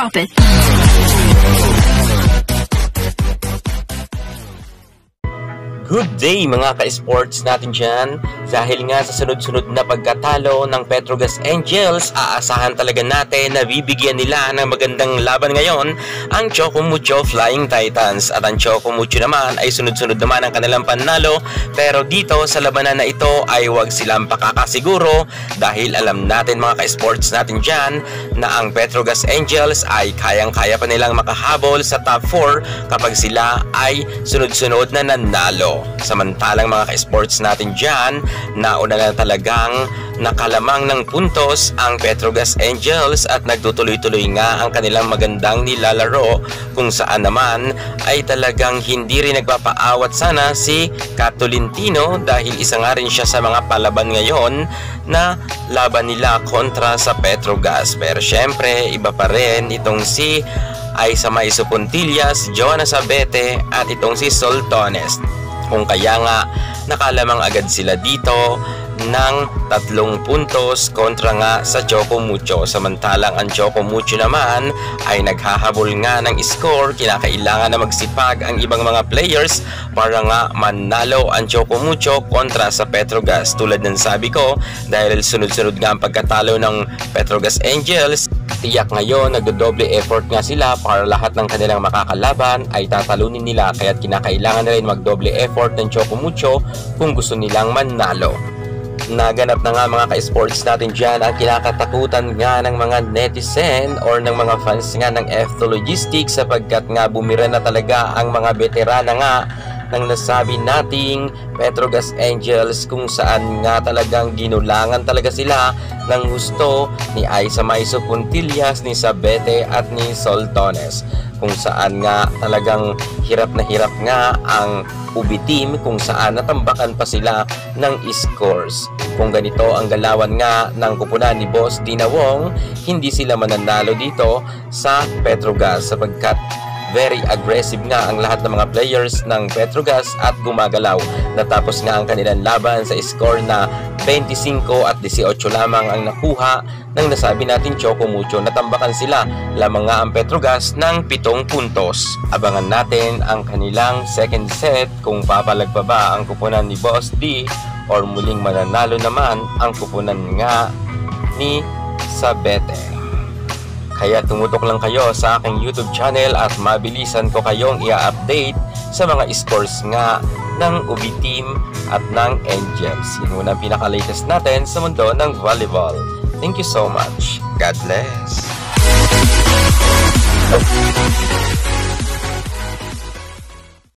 Drop it. Good day mga ka-sports natin dyan. Dahil nga sa sunod-sunod na pagkatalo ng Petrogas Angels, aasahan talaga natin na bibigyan nila ng magandang laban ngayon ang Choco Mucho Flying Titans. At ang Choco Mucho naman ay sunod-sunod naman ang kanilang panalo. Pero dito sa labanan na ito ay huwag silang pakakasiguro dahil alam natin mga ka-sports natin dyan na ang Petrogas Angels ay kayang-kaya pa nilang makahabol sa top 4 kapag sila ay sunod-sunod na nanalo. Samantalang mga ka-sports natin dyan, nauna na talagang nakalamang ng puntos ang Petrogas Angels at nagtutuloy-tuloy nga ang kanilang magandang nilalaro, kung saan naman ay talagang hindi rin nagpapaawat sana si Catolintino dahil isa nga rin siya sa mga palaban ngayon na laban nila kontra sa Petrogas. Pero syempre iba pa rin itong si Aiza Maiso Puntillas, Joanna Sabete at itong si Soltones. Kung kaya nga nakalamang agad sila dito ng 3 puntos kontra nga sa Choco Mucho. Samantalang ang Choco Mucho naman ay naghahabol nga ng score. Kinakailangan na magsipag ang ibang mga players para nga manalo ang Choco Mucho kontra sa Petrogas. Tulad ng sabi ko, dahil sunod-sunod nga ang pagkatalo ng Petrogas Angels, tiyak ngayon nagdodoble effort nga sila para lahat ng kanilang makakalaban ay tatalunin nila, kaya't kinakailangan na rin magdoble effort ng Choco Mucho kung gusto nilang manalo. Naganap na nga mga ka-sports natin dyan ang kinakatakutan nga ng mga netizen or ng mga fans nga ng F2 Logistics, sapagkat nga bumira na talaga ang mga veterana nga ng nasabi nating Petrogas Angels, kung saan nga talagang ginulangan talaga sila ng gusto ni Aiza Maiso Puntillas, ni Sabete at ni Soltones, kung saan nga talagang hirap nga ang UB team, kung saan natambakan pa sila ng scores. Kung ganito ang galawan nga ng kupunan ni Boss Dina Wong, hindi sila mananalo dito sa Petrogas, sapagkat very aggressive nga ang lahat ng mga players ng Petrogas at gumagalaw. Natapos nga ang kanilang laban sa score na 25 at 18 lamang ang nakuha ng nasabi natin Choco Mucho. Natambakan sila, lamang nga ang Petrogas ng 7 puntos. Abangan natin ang kanilang second set kung papalag pa ba ang kupunan ni Boss D or muling mananalo naman ang kupunan nga ni Sabete. Kaya tumutok lang kayo sa aking YouTube channel at mabilisan ko kayong i-update sa mga scores nga ng UB team at ng Angels. Yun muna ang pinaka-latest natin sa mundo ng volleyball. Thank you so much. God bless.